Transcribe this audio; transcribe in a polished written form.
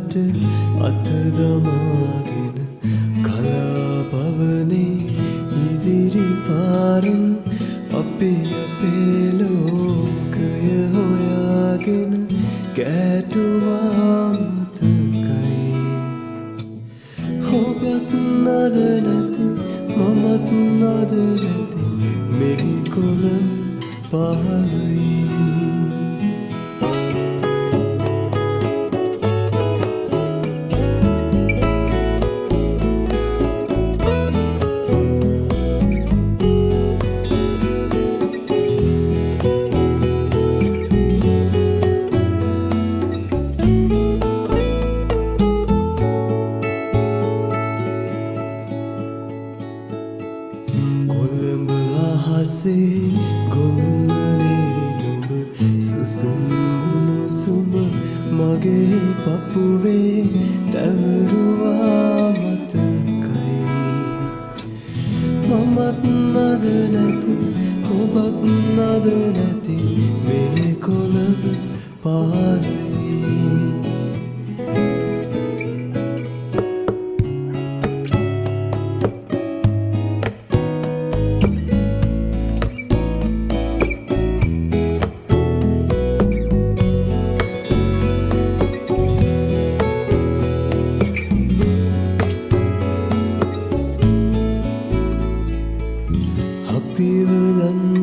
මට අතදමාගෙන කලාපවනේ ඉදිරි පාරෙන් අපේ ලෝකය හොයාගෙන කෑටුවා මතකයි ඔබත් නද නැති මමත් නද නැති මෙහි කොළඹ පහළයි කොළඹ අහසේ ගොම්මනේ නුඹ සුසුම් මුණුසුම මගේ පපුවේ තැවරුවා මතකයි මමත් නද නැති ඔබත් නද නැති මේ කොළඹ පාරේ අපිව දන්න